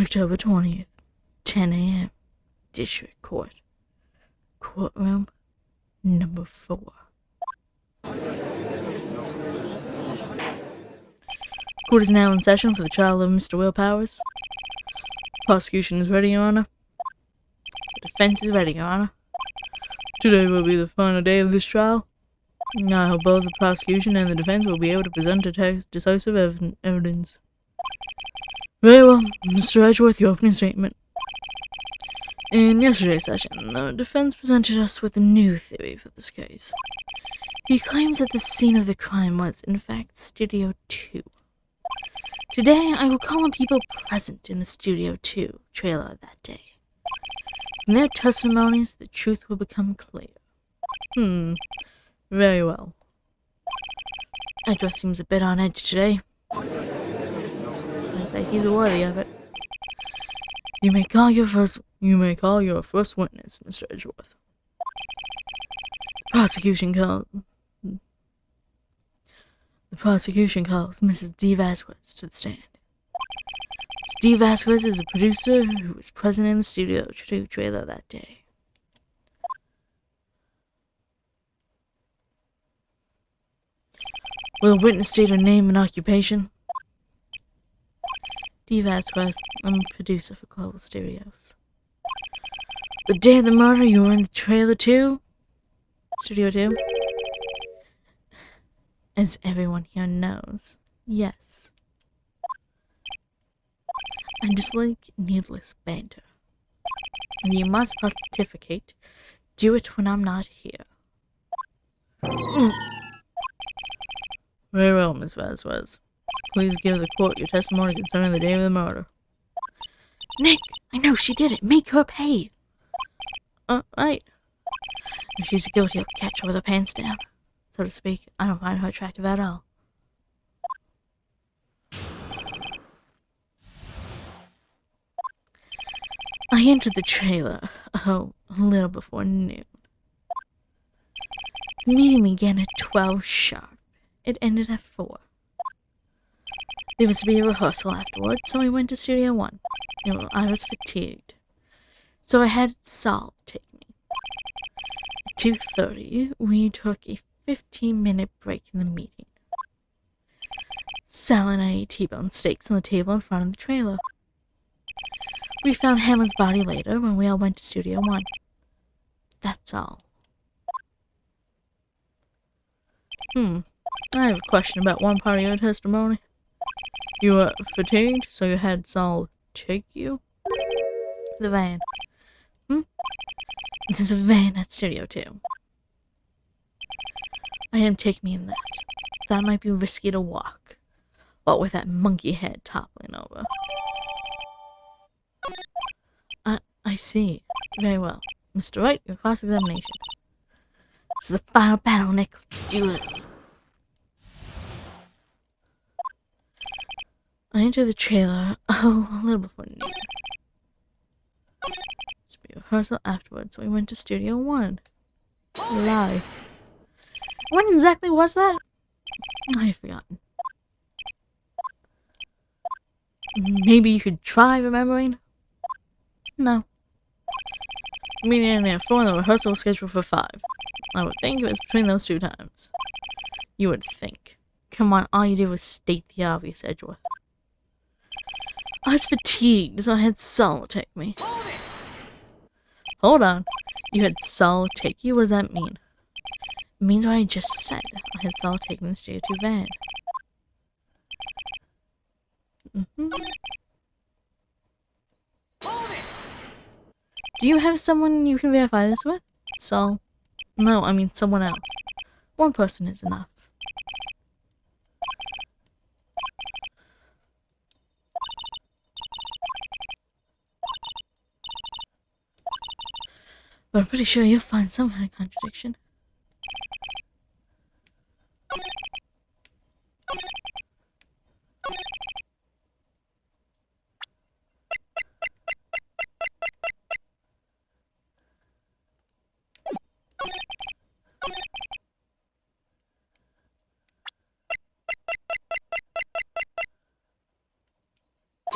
October 20th, 10 a.m. District Court. Courtroom number 4. Court is now in session for the trial of Mr. Will Powers. Prosecution is ready, Your Honor. The defense is ready, Your Honor. Today will be the final day of this trial. I hope both the prosecution and the defense will be able to present decisive evidence. Very well, Mr. Edgeworth, your opening statement. In yesterday's session, the defense presented us with a new theory for this case. He claims that the scene of the crime was, in fact, Studio 2. Today, I will call on people present in the Studio 2 trailer that day. From their testimonies, the truth will become clear. Very well. Edgeworth seems a bit on edge today. I say he's worthy of it. You may call your first witness, Mr. Edgeworth. The prosecution calls Mrs. D. Vasquez to the stand. Ms. D. Vasquez is a producer who was present in the Studio 2 trailer that day. Will the witness state her name and occupation? D. Vasquez, I'm a producer for Global Studios. The day of the murder, you were in the trailer too? Studio 2? As everyone here knows, yes. I dislike needless banter. If you must pontificate, do it when I'm not here. Very well, Miss Vasquez. Please give the court your testimony concerning the day of the murder. Nick, I know she did it. Make her pay. Right. If she's guilty, I'll catch her with her pants down. So to speak, I don't find her attractive at all. I entered the trailer, a little before noon. The meeting began at 12 sharp. It ended at 4. There was to be a rehearsal afterwards, so I went to Studio 1. I was fatigued, so I had Saul take me. At 2:30, we took a 15-minute break in the meeting. Sal and I ate T-bone steaks on the table in front of the trailer. We found Hammer's body later when we all went to Studio 1. That's all. I have a question about one part of your testimony. You were fatigued, so you had Saul take you? The van. There's a van at Studio 2. I had him take me in that. That might be risky to walk. What with that monkey head toppling over. I see. Very well. Mr. Wright, your cross-examination. This is the final battle, Nick. Let's do this. I entered the trailer, a little before noon. This will be a rehearsal afterwards, so we went to Studio 1. Lie. When exactly was that? I've forgotten. Maybe you could try remembering? No. Meeting ended at 4 and the rehearsal was scheduled for 5. I would think it was between those 2 times. You would think. Come on, all you did was state the obvious, Edgeworth. I was fatigued, so I had Saul take me. Hold on. You had Saul take you? What does that mean? It means what I just said. I had Saul take me in the Studio 2 van. Do you have someone you can verify this with? Saul? No, I mean someone else. One person is enough. But I'm pretty sure you'll find some kind of contradiction.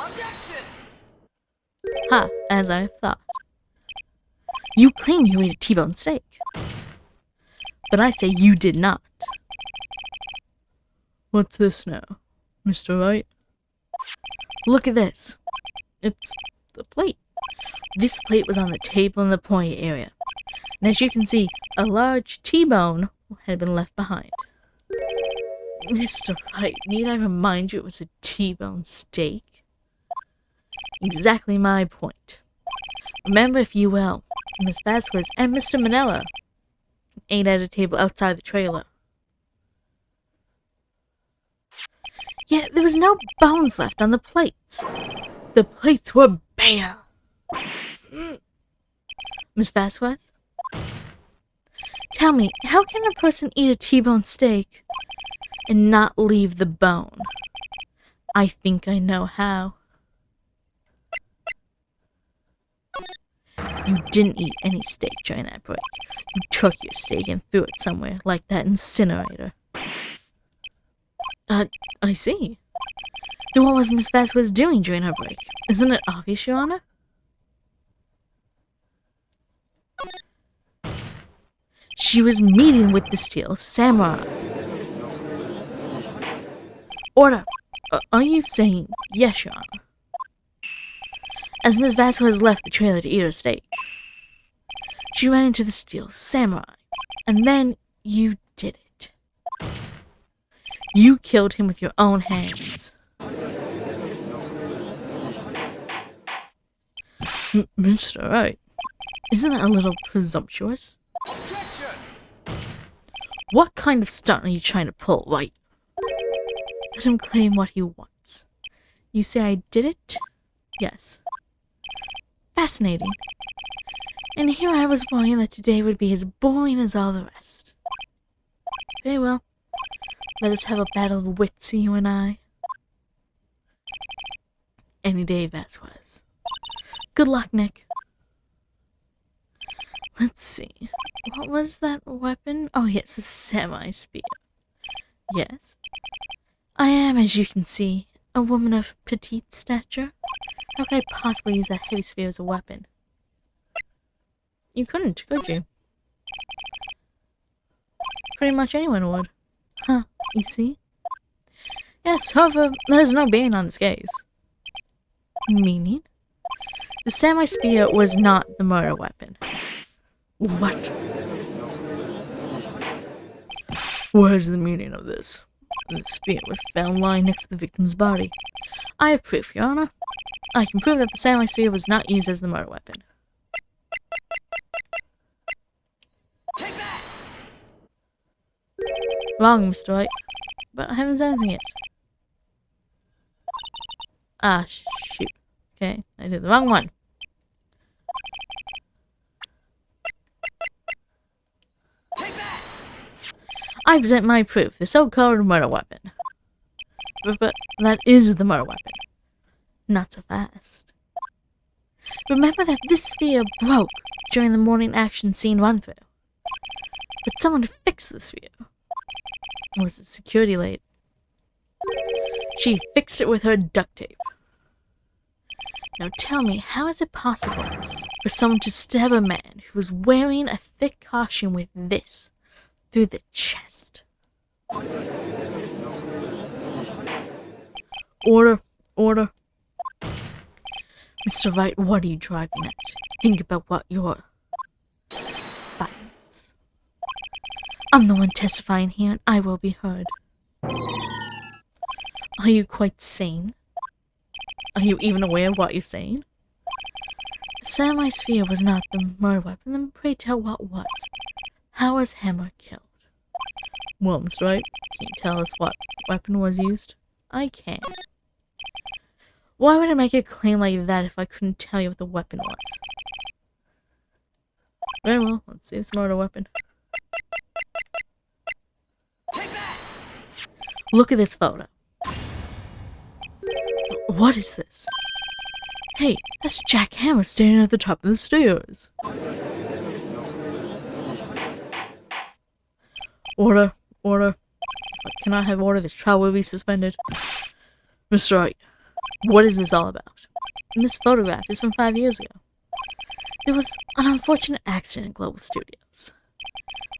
Objection! Ha, as I thought. You claim you ate a T-bone steak. But I say you did not. What's this now, Mr. Wright? Look at this. It's the plate. This plate was on the table in the point area. And as you can see, a large T-bone had been left behind. Mr. Wright, need I remind you it was a T-bone steak? Exactly my point. Remember, if you will, Miss Vasquez and Mr. Manella ate at a table outside the trailer. Yet there was no bones left on the plates. The plates were bare. Miss Vasquez? Tell me, how can a person eat a T-bone steak and not leave the bone? I think I know how. You didn't eat any steak during that break. You took your steak and threw it somewhere, like that incinerator. I see. Then what was Miss Vasquez doing during her break? Isn't it obvious, Your Honor? She was meeting with the Steel Samurai. Order! Are you saying yes, Your Honor? As Miss Vasquez left the trailer to eat her steak, she ran into the Steel Samurai, and then you did it. You killed him with your own hands. Mr. Wright, isn't that a little presumptuous? What kind of stunt are you trying to pull, Wright? Let him claim what he wants. You say I did it? Yes. Fascinating. And here I was worrying that today would be as boring as all the rest. Very well. Let us have a battle of wits, you and I. Any day, Vasquez. Good luck, Nick. Let's see. What was that weapon? Oh, yes, the semi-spear. Yes. I am, as you can see, a woman of petite stature. How could I possibly use that heavy spear as a weapon? You couldn't, could you? Pretty much anyone would. Huh, you see? Yes, however, there's no bearing on this case. Meaning? The semi-spear was not the murder weapon. What? What is the meaning of this? The spear was found lying next to the victim's body. I have proof, Your Honor. I can prove that the semi-spear was not used as the murder weapon. Take that! Wrong, Mr. Wright. But I haven't said anything yet. Ah, shoot. Okay, I did the wrong one. Take that! I present my proof, the so-called murder weapon. But that is the murder weapon. Not so fast. Remember that this spear broke during the morning action scene run-through. But someone fixed the spear. It was a security lady. She fixed it with her duct tape. Now tell me, how is it possible for someone to stab a man who was wearing a thick costume with this through the chest? Order, order. Mr. Wright, what are you driving at? Think about what you're... Silence. I'm the one testifying here, and I will be heard. Are you quite sane? Are you even aware of what you're saying? The semi-sphere was not the murder weapon, then pray tell what was. How was Hammer killed? Well, Mr. Wright, can you tell us what weapon was used? I can. Why would I make a claim like that if I couldn't tell you what the weapon was? Very well, let's see this murder weapon. Take that! Look at this photo. What is this? Hey, that's Jack Hammer standing at the top of the stairs. Order, order. Can I have order? This trial will be suspended. Mr. Wright, what is this all about? And this photograph is from 5 years ago. There was an unfortunate accident in Global Studios.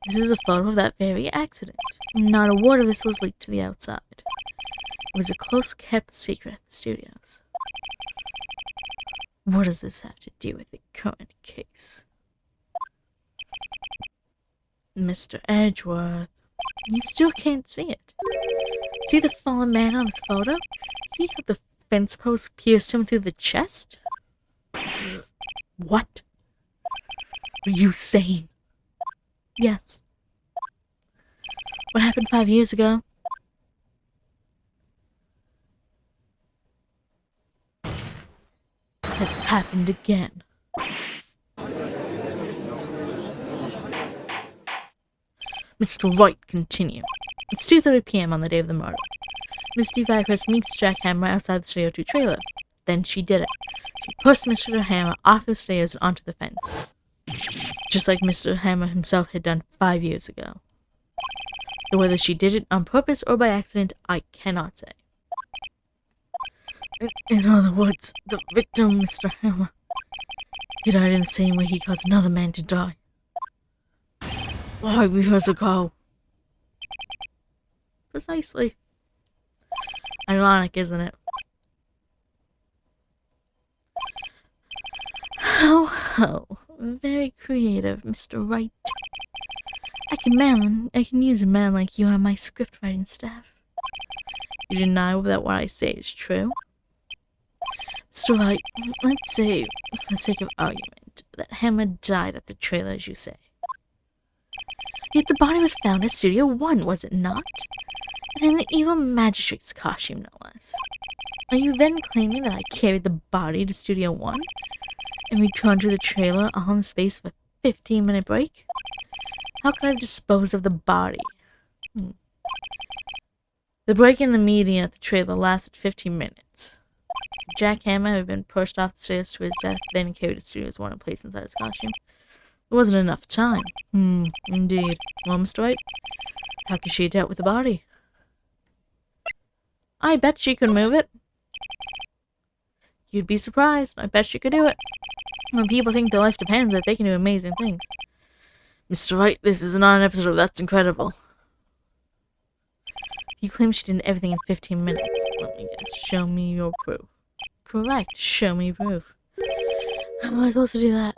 This is a photo of that very accident. Not a word of this was leaked to the outside. It was a close-kept secret at the studios. What does this have to do with the current case? Mr. Edgeworth, you still can't see it. See the fallen man on this photo? See how the fence post pierced him through the chest? What are you saying? Yes. What happened 5 years ago? Has happened again. Mr. Wright, continue. It's 2:30 p.m. on the day of the murder. Miss Divacris meets Jack Hammer outside the Studio 2 trailer. Then she did it. She pushed Mr. Hammer off the stairs and onto the fence. Just like Mr. Hammer himself had done 5 years ago. Though whether she did it on purpose or by accident, I cannot say. In other words, the victim, Mr. Hammer, he died in the same way he caused another man to die. 5 years ago. Precisely. Ironic, isn't it? Ho. Very creative, Mr. Wright. I can use a man like you on my script writing staff. You deny that what I say is true? Mr. Wright, let's say, for the sake of argument, that Hammer died at the trailer, as you say. Yet the body was found at Studio 1, was it not? And in the evil magistrate's costume, no less. Are you then claiming that I carried the body to Studio 1 and returned to the trailer all in the space of a 15-minute break? How could I have disposed of the body? The break in the meeting at the trailer lasted 15 minutes. Jack Hammer had been pushed off the stairs to his death, then carried to Studio 1 and placed inside his costume. There wasn't enough time. Indeed. Well, Mr. Wright, how could she have dealt with the body? I bet she could move it. You'd be surprised. I bet she could do it. When people think their life depends on it, they can do amazing things. Mr. Wright, this is not an episode of That's Incredible. You claim she did everything in 15 minutes. Let me guess. Show me your proof. Correct. Show me proof. How am I supposed to do that?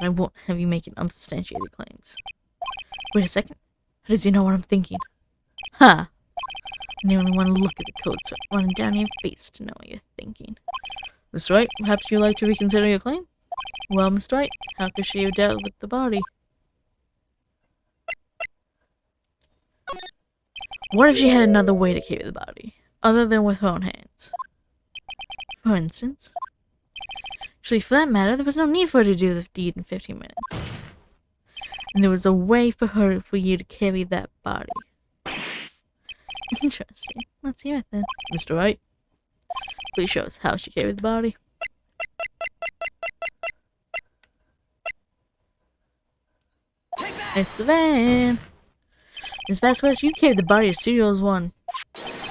I won't have you making unsubstantiated claims. Wait a second. How does he know what I'm thinking? Ha! I only want to look at the code sweat running down your face to know what you're thinking. Mr. Wright, perhaps you'd like to reconsider your claim? Well, Mr. Wright, how could she have dealt with the body? What if she had another way to carry the body, other than with her own hands? For instance? Actually, for that matter, there was no need for her to do the deed in 15 minutes. And there was a way for you to carry that body. Interesting. Let's hear it then. Mr. Wright, please show us how she carried the body. It's the van. Miss Vasquez, you carried the body to Studios 1.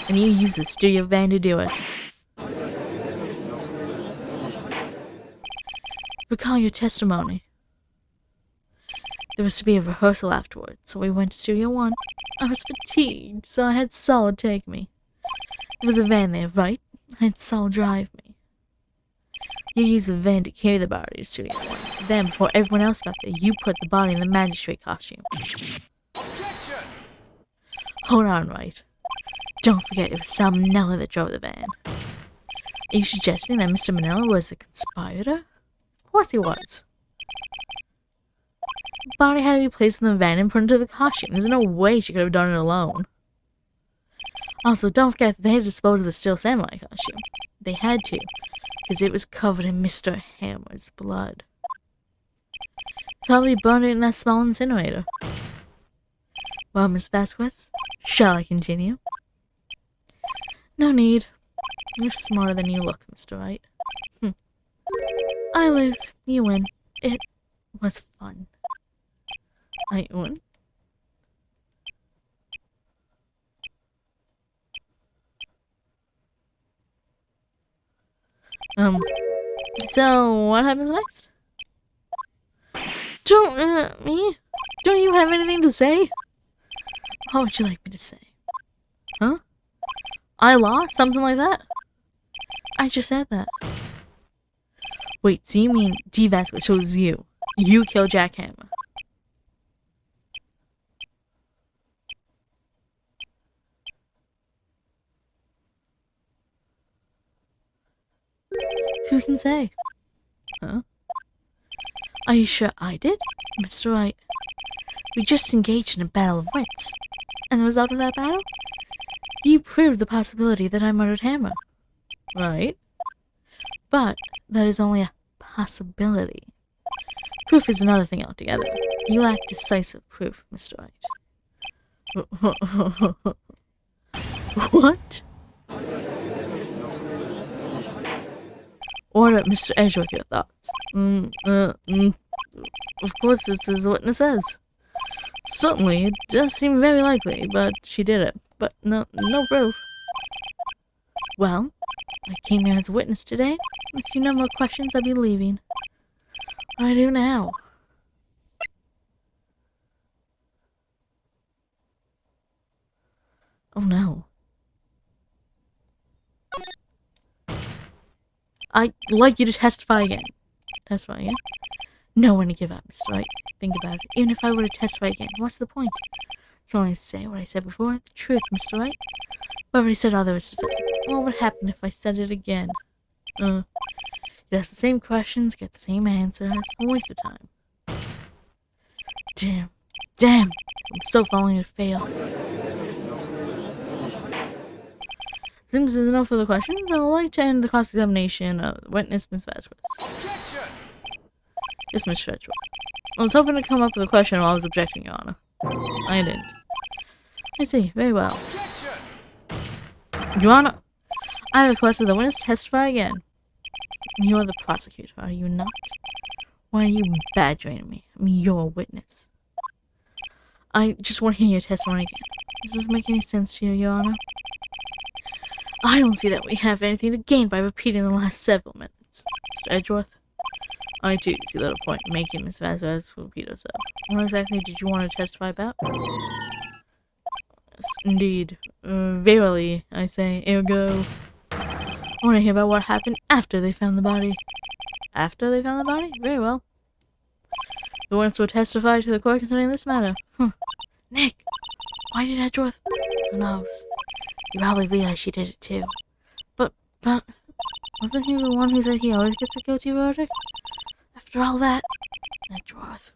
And you used the studio van to do it. Recall your testimony. There was to be a rehearsal afterwards, so we went to Studio 1. I was fatigued, so I had Sol take me. There was a van there, right? I had Sol drive me. You used the van to carry the body to Studio 1. Then, before everyone else got there, you put the body in the magistrate costume. Objection! Hold on, Wright. Don't forget, it was Sal Manella that drove the van. Are you suggesting that Mr. Manella was a conspirator? Of course he was. The body had to be placed in the van and put into the costume. There's no way she could have done it alone. Also, don't forget that they had to dispose of the Steel Samurai costume. They had to, because it was covered in Mr. Hammer's blood. Probably burned it in that small incinerator. Well, Miss Vasquez, shall I continue? No need. You're smarter than you look, Mr. Wright. I lose. You win. It was fun. I won. So what happens next? Me? Don't you have anything to say? What would you like me to say? Huh? I lost? Something like that? I just said that. Wait, so you mean Vasquez chose you? You killed Jackhammer. Who can say? Huh? Are you sure I did? Mr. Wright, we just engaged in a battle of wits. And the result of that battle? You proved the possibility that I murdered Hammer. Right? But that is only a possibility. Proof is another thing altogether. You lack decisive proof, Mr. Wright. What? Order, Mr. Edgeworth, your thoughts. Of course, this is what the witness says. Certainly, it does seem very likely, but she did it. But no proof. Well, I came here as a witness today. If you no more questions, I'll be leaving. What do I do now? Oh no. I'd like you to testify again. Testify again? No one to give up, Mr. Wright. Think about it. Even if I were to testify again, what's the point? I can only say what I said before. The truth, Mr. Wright. What already said all there is to say. What would happen if I said it again? You'd ask the same questions, get the same answers. A waste of time. Damn. I'm so falling to fail. Seems there's no further questions. I would like to end the cross-examination of the witness, Miss Vasquez. Objection! Yes, Miss Edgeworth. I was hoping to come up with a question while I was objecting, Your Honor. I didn't. I see. Very well. Objection! Your Honor, I requested the witness testify again. You are the prosecutor, are you not? Why are you badgering me? I'm your witness. I just want to hear your testimony again. Does this make any sense to you, Your Honor? I don't see that we have anything to gain by repeating the last several minutes. Mr. Edgeworth? I too see little point in making Miss Vasquez repeat herself. What exactly did you want to testify about? Yes, indeed. Verily, I say, ergo. I want to hear about what happened after they found the body. After they found the body? Very well. The witness will testify to the court concerning this matter. Nick! Why did Edgeworth? Who knows? You probably realize she did it too. But, wasn't he the one who said he always gets a guilty verdict? After all that, Edgeworth.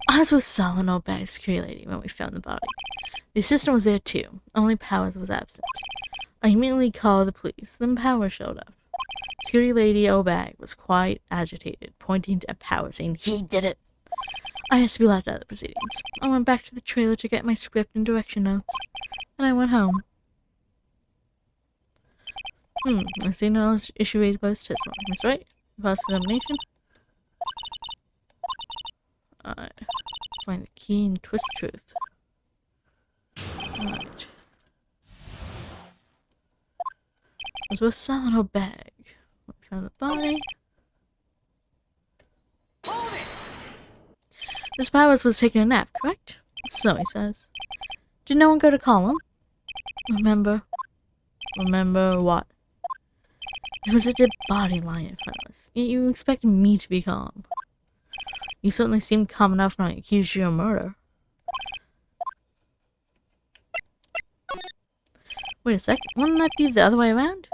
I was with Solomon O'Bag's security lady when we found the body. The assistant was there too, only Powers was absent. I immediately called the police, then Powers showed up. Security lady O'Bag was quite agitated, pointing at Powers, saying he did it. I asked to be left out of the proceedings. I went back to the trailer to get my script and direction notes. Then I went home. I see no issue raised by this testimony. Miss Wright? Cross-examination? Alright. Find the key and twist the truth. Alright. Was with Solomon O'Bag. Found the body. Hold it! Miss Powers was taking a nap, correct? So he says. Did no one go to call him? Remember what? There was a dead body lying in front of us. Yet you expected me to be calm. You certainly seemed calm enough when I accused you of murder. Wait a second. Wouldn't that be the other way around?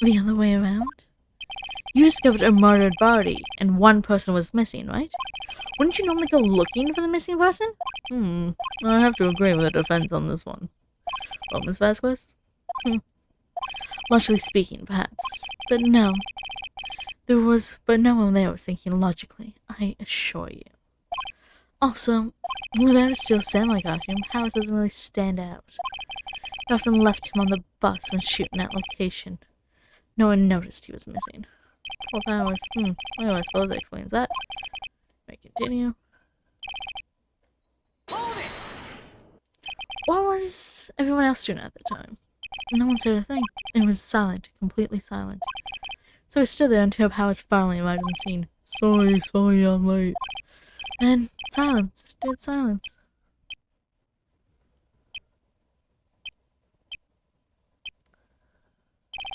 The other way around? You discovered a murdered body, and one person was missing, right? Wouldn't you normally go looking for the missing person? I have to agree with the defense on this one. Well, Miss Vasquez? Logically speaking, perhaps. But no. But no one there was thinking logically, I assure you. Also, without a steel samurai costume, Howard doesn't really stand out. I often left him on the bus when shooting that location. No one noticed he was missing. Poor Powers. Well, I suppose that explains that. May continue. Hold it! What was everyone else doing at the time? No one said a thing. It was silent, completely silent. So we stood there until Powers finally arrived on the scene. Sorry, I'm late. And silence, dead silence.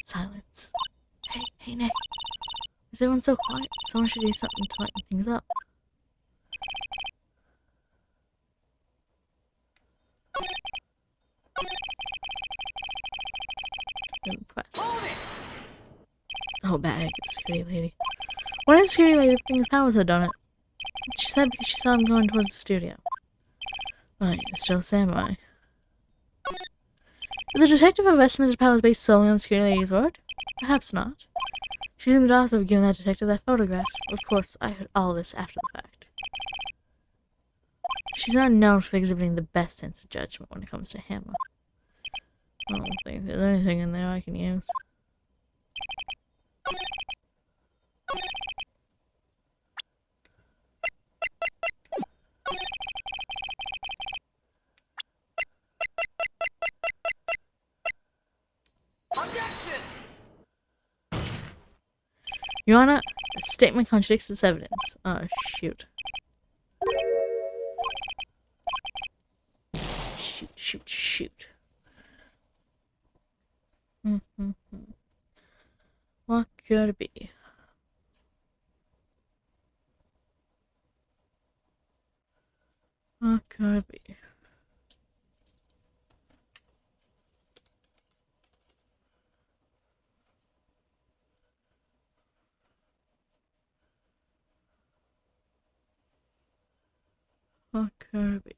Silence. Hey, Nick. Is everyone so quiet? Someone should do something to lighten things up. I'm impressed. Oh, bag, security lady. Why did the security lady think Powers had done it? She said because she saw him going towards the studio. Right, it's still Samurai. Did the detective arrest Mr. Powers based solely on the security lady's word? Perhaps not. She seemed to also have given that detective that photograph. Of course, I heard all this after the fact. She's not known for exhibiting the best sense of judgment when it comes to Hammer. I don't think there's anything in there I can use. Objection! Your Honor, a statement contradicts this evidence. Oh, shoot. Shoot. What could it be? What could it be? What could it be?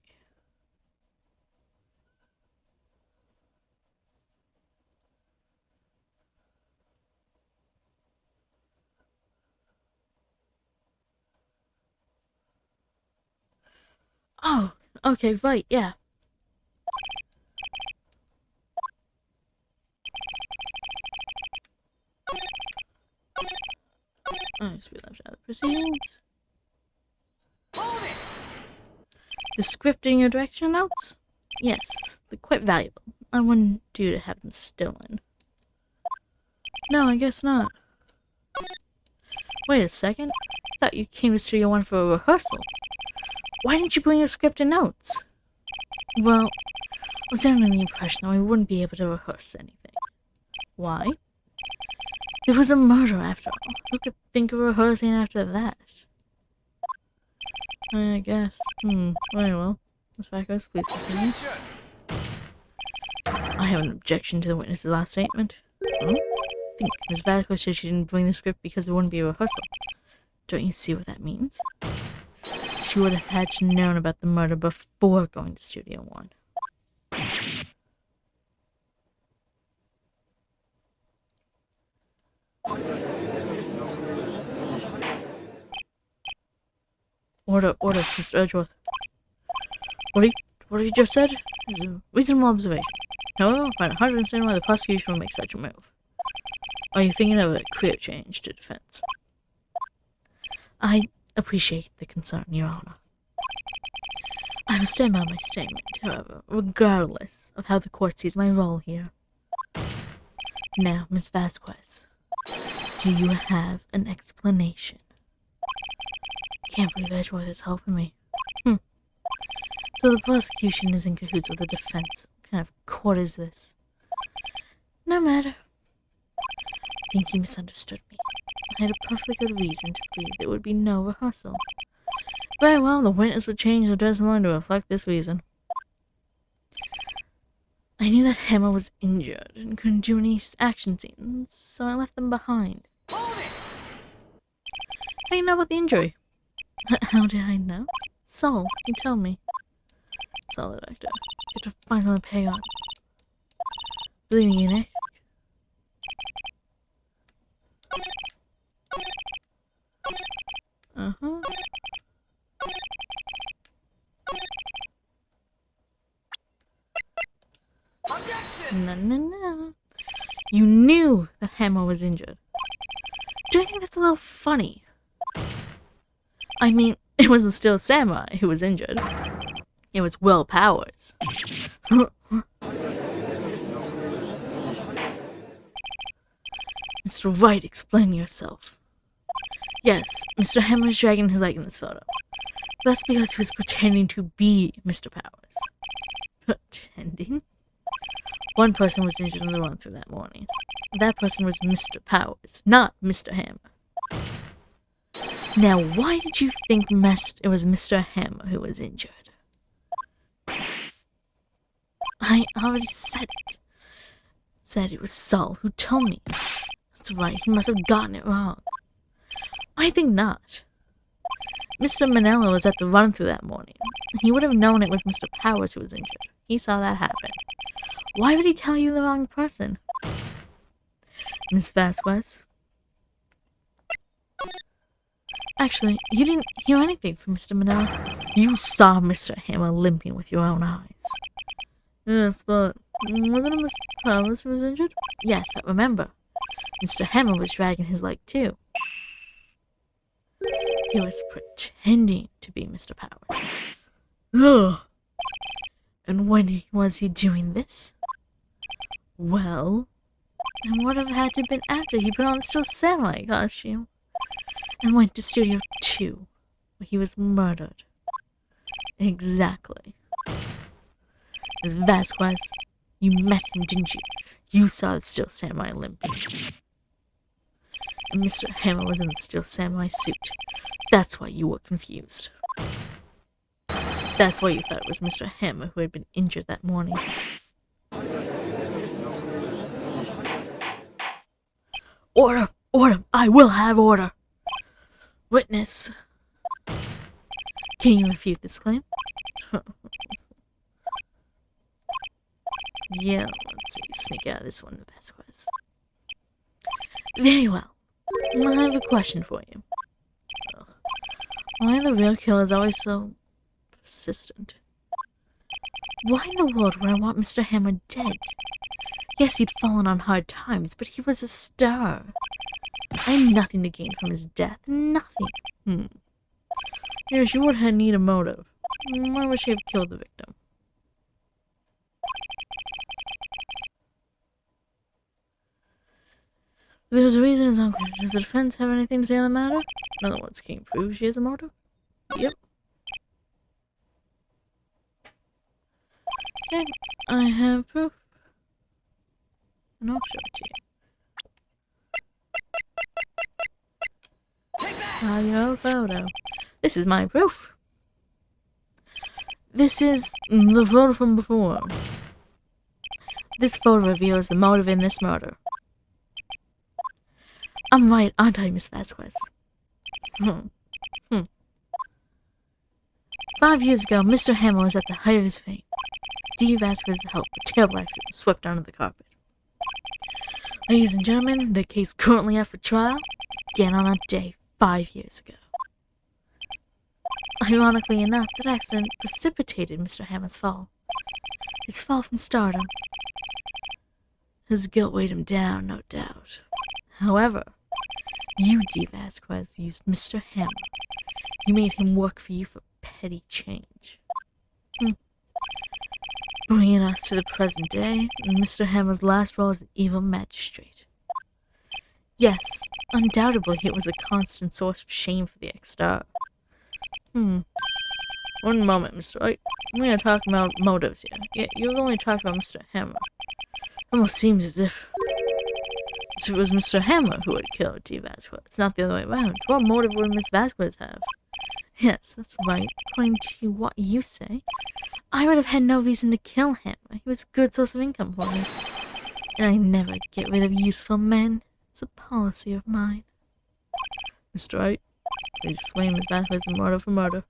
Oh, okay, right, yeah. Oh, so we left out the proceedings. Hold it! The script in your direction notes? Yes, they're quite valuable. I wouldn't do to have them stolen. No, I guess not. Wait a second. I thought you came to Studio One for a rehearsal. Why didn't you bring your script and notes? Well, I was under the impression that we wouldn't be able to rehearse anything. Why? It was a murder after all. Who could think of rehearsing after that? I guess. Very well. Ms. Farkas, please continue. Objection! I have an objection to the witness's last statement. Huh? I think Ms. Farkas said she didn't bring the script because there wouldn't be a rehearsal. Don't you see what that means? She would have had to known about the murder before going to Studio One. Order, Mr. Edgeworth. What you just said is a reasonable observation. However, I find it hard to understand why the prosecution would make such a move. Are you thinking of a career change to defense? I appreciate the concern, Your Honor. I will stand by my statement, however, regardless of how the court sees my role here. Now, Miss Vasquez, do you have an explanation? Can't believe Edgeworth is helping me. So the prosecution is in cahoots with the defense. What kind of court is this? No matter. I think you misunderstood me. I had a perfectly good reason to believe there would be no rehearsal. Very well, the witness would change the testimony to reflect this reason. I knew that Hammer was injured and couldn't do any action scenes, so I left them behind. Hold it! How do you know about the injury? How did I know? So, you tell me. Solid actor. You have to find something to pay on. Believe me, Nick. Uh-huh. Objection! No. You knew that Hammer was injured. Do you think that's a little funny? I mean, it was still Samurai who was injured. It was Will Powers. Mr. Wright, explain yourself. Yes, Mr. Hammer is dragging his leg in this photo. That's because he was pretending to be Mr. Powers. Pretending? One person was injured in the run-through that morning. That person was Mr. Powers, not Mr. Hammer. Now, why did you think it was Mr. Hammer who was injured? I already said it. Said it was Saul who told me. That's right, he must have gotten it wrong. I think not. Mr. Manella was at the run-through that morning. He would have known it was Mr. Powers who was injured. He saw that happen. Why would he tell you the wrong person? Miss Vasquez? Actually, you didn't hear anything from Mr. Manella. You saw Mr. Hammer limping with your own eyes. Yes, but wasn't it Mr. Powers who was injured? Yes, but remember, Mr. Hammer was dragging his leg too. He was pretending to be Mr. Powers. Ugh. And when was he doing this? Well, it would have had to have been after he put on the Still Samurai costume and went to Studio 2, where he was murdered. Exactly. Miss Vasquez, you met him, didn't you? You saw the Still Samurai limping. And Mr. Hammer was in the Still Samurai suit. That's why you were confused. That's why you thought it was Mr. Hammer who had been injured that morning. Order! Order! I will have order! Witness! Can you refute this claim? Yeah, let's see. Sneak out of this one, Vasquez. Very well. I have a question for you. Why are the real killers always so persistent? Why in the world would I want Mr. Hammer dead? Yes, he'd fallen on hard times, but he was a star. I had nothing to gain from his death. Nothing. Yes, you would have need a motive. Why would she have killed the victim? There's a reason it's unclear. Does the defense have anything to say on the matter? In other words, can you prove she has a motive? Yep. Okay, I have proof. And I'll show it to you. Take that! Your photo. This is my proof. This is the photo from before. This photo reveals the motive in this murder. I'm right, aren't I, Miss Vasquez? 5 years ago, Mr. Hammer was at the height of his fame. D. Vasquez's help, a terrible accident was swept under the carpet. Ladies and gentlemen, the case currently up for trial began on that day 5 years ago. Ironically enough, that accident precipitated Mr. Hammer's fall. His fall from stardom. His guilt weighed him down, no doubt. However, you, D. Vasquez, used Mr. Hammer. You made him work for you for petty change. Bringing us to the present day, Mr. Hammer's last role as an evil magistrate. Yes, undoubtedly it was a constant source of shame for the ex-star. One moment, Mr. Wright. We're going to talk about motives here. Yeah, you've only talked about Mr. Hammer. It almost seems as if it was Mr. Hammer who had killed T. Vasquez. It's not the other way around. What motive would Miss Vasquez have? Yes, that's right. According to what you say, I would have had no reason to kill him. He was a good source of income for me. And I never get rid of useful men. It's a policy of mine. Mr. Wright, please explain Miss Vasquez's motive for murder.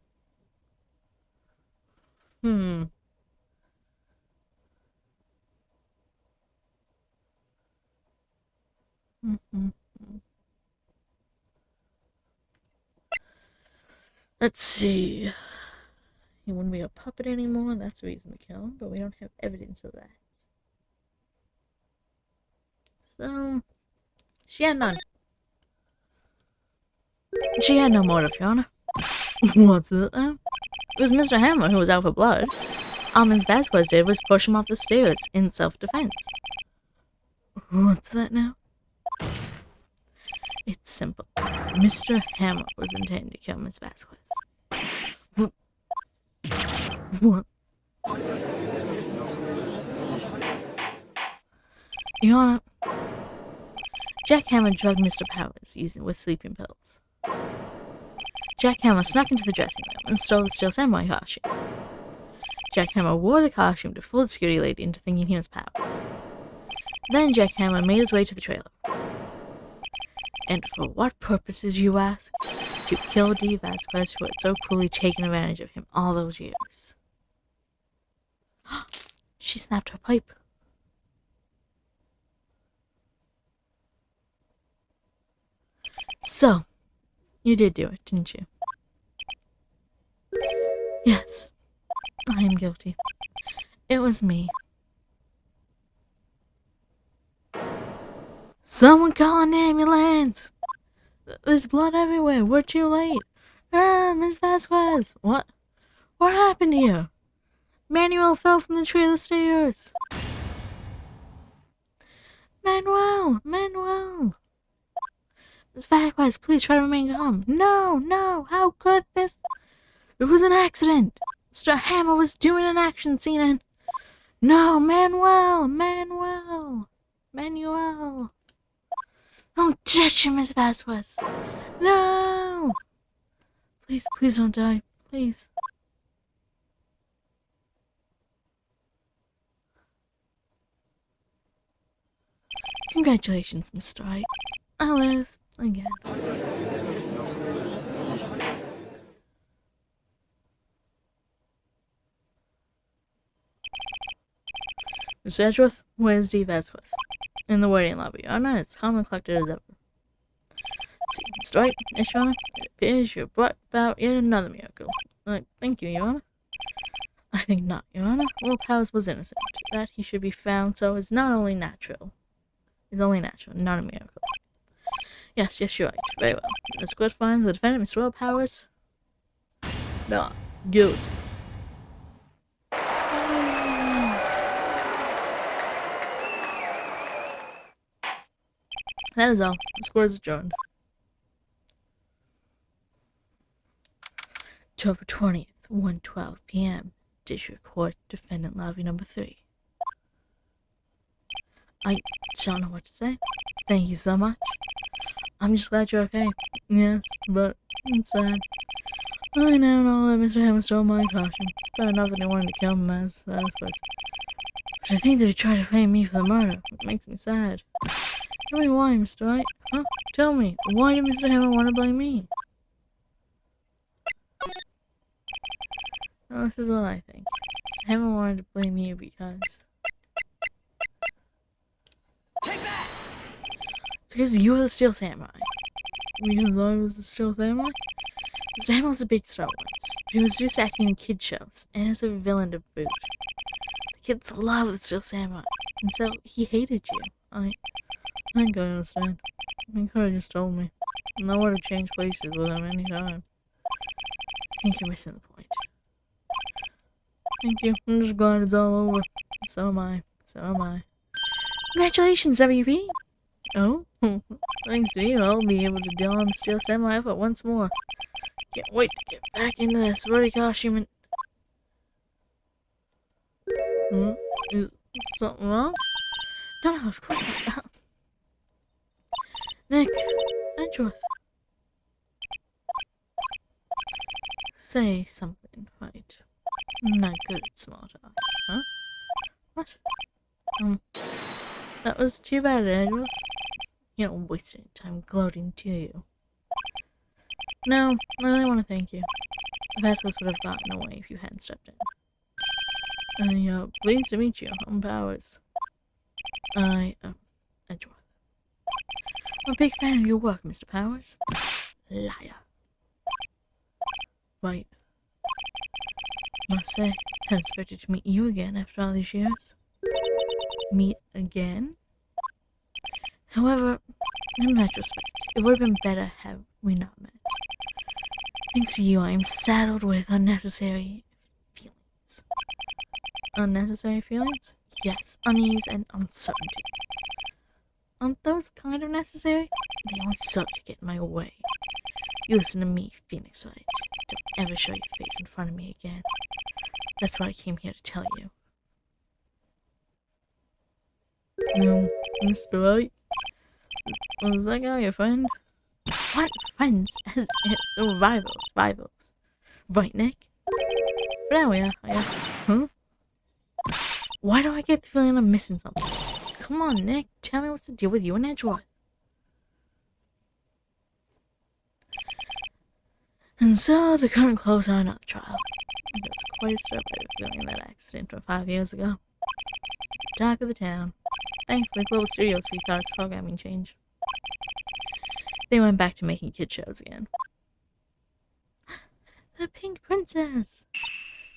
Let's see. He wouldn't be a puppet anymore. That's a reason to kill him, but we don't have evidence of that. So, she had none. She had no motive, Your Honor. What's that now? It was Mr. Hammer who was out for blood. All Ms. Vasquez did was push him off the stairs in self-defense. What's that now? It's simple. Mr. Hammer was intending to kill Ms. Vasquez. What? Your Honor, Jack Hammer drugged Mr. Powers with sleeping pills. Jack Hammer snuck into the dressing room and stole the Steel Samurai costume. Jack Hammer wore the costume to fool the security lady into thinking he was Powers. Then Jack Hammer made his way to the trailer. And for what purposes, you ask? To kill Dee Vasquez, who had so cruelly taken advantage of him all those years. She snapped her pipe. So, you did do it, didn't you? Yes, I am guilty. It was me. Someone call an ambulance! There's blood everywhere. We're too late. Miss Vasquez. What? What happened here? Manuel fell from the trailer stairs. Manuel! Miss Vasquez, please try to remain calm. No, how could this? It was an accident. Mr. Hammer was doing an action scene and... No, Manuel! Don't touch him, Miss Vasquez. No! Please don't die. Please. Congratulations, Mr. Wright. I lose again. Miss Edgeworth, where's Dee Vasquez? In the waiting lobby. Oh no, it's calm and collected as ever. See, Mr. Wright, yes, Your Honor. It appears you brought about yet another miracle. Thank you, Your Honor. I think not, Your Honor. Will Powers was innocent. That he should be found so is not only natural. Is only natural, not a miracle. Yes, you're right. Very well. This court finds the defendant, Mr. Will Powers, not guilty. That is all. The score is adjourned. October 20th, 1:12 p.m. District Court, Defendant Lobby number 3. I don't know what to say. Thank you so much. I'm just glad you're okay. Yes, but it's sad. I now know that Mr. Hammond stole my costume. It's bad enough that he wanted to kill him as but to think that he tried to frame me for the murder, it makes me sad. Tell me why, Mr. Wright. Huh? Tell me, why did Mr. Hammond want to blame me? Well, this is what I think. Mr. Hammond wanted to blame you because... Because you were the Steel Samurai. Because I was the Steel Samurai? Mr. Hammond was a big star once. He was just acting in kid shows, and as a villain to boot. The kids love the Steel Samurai, and so he hated you. I think I understand. He could have just told me. And I would have changed places with him any time. I think you're missing the point. Thank you. I'm just glad it's all over. So am I. Congratulations, WP! Oh? Thanks to you, I'll be able to don the Steel Samurai outfit once more. Can't wait to get back into this sorority costume and... Is something wrong? No, of course not. Nick, Edgeworth. Say something, right? I'm not good at small talk. Huh? What? That was too bad, Edgeworth. You don't waste any time gloating, do you? No, I really want to thank you. Vasquez would have gotten away if you hadn't stepped in. Pleased to meet you. I'm Powers. Edgeworth. I'm a big fan of your work, Mr. Powers. Liar. Right. Must say, I hadn't expected to meet you again after all these years. Meet again? However, in retrospect, it would have been better had we not met. Thanks to you, I am saddled with unnecessary feelings. Unnecessary feelings? Yes, unease and uncertainty. Aren't those kind of necessary? They only serve to get in my way. You listen to me, Phoenix Wright. Don't ever show your face in front of me again. That's what I came here to tell you. Mr. Wright? Was that guy your friend? What? Friends? As if they were rivals. Right, Nick? For now, yeah, I guess. Huh? Why do I get the feeling I'm missing something? Come on, Nick. Tell me what's the deal with you and Edgeworth. And so, the current close on another trial. It was quite a step by feeling that accident from 5 years ago. Talk of the town. Thankfully, Global Studios rethought its programming change. They went back to making kid shows again. The Pink Princess!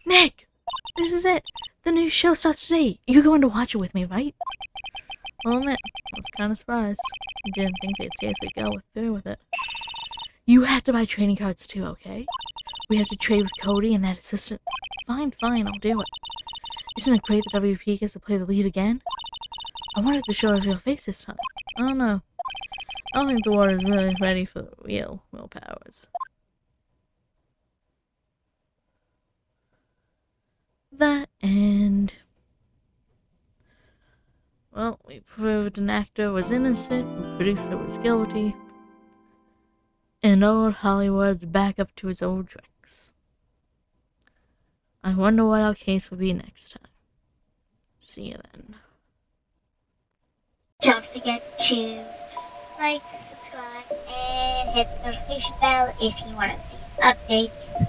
Nick! This is it! The new show starts today! You're going to watch it with me, right? I'll admit, I was kind of surprised. I didn't think they'd seriously go through with it. You have to buy trading cards too, okay? We have to trade with Cody and that assistant. Fine, I'll do it. Isn't it great that WP gets to play the lead again? I wonder if the show has real face this time. I don't know. I don't think the water is really ready for the real powers. That and... Well, we proved an actor was innocent, a producer was guilty, and old Hollywood's back up to its old tricks. I wonder what our case will be next time. See you then. Don't forget to like, subscribe, and hit the notification bell if you want to see updates.